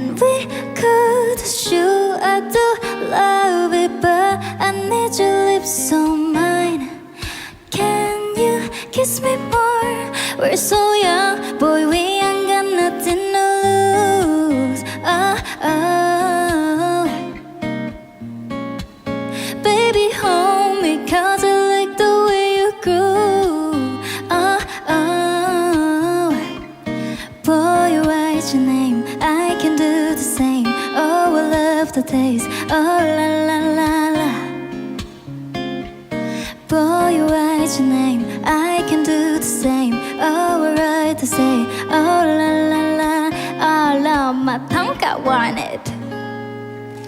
And we could shoot, I do love it, but I need your lips so mine. Can you kiss me more? We're so young, boy, we ain't got nothing to lose. Oh, oh. Baby, hold me, 'cause I like the way you groove. Oh, oh. Boy, write your name, I can do the same. Oh, I love the taste. Oh, la la la la. Boy, write your name, I can do the same. Oh, I write the same. Oh, la la la. All of my tongue, I want it.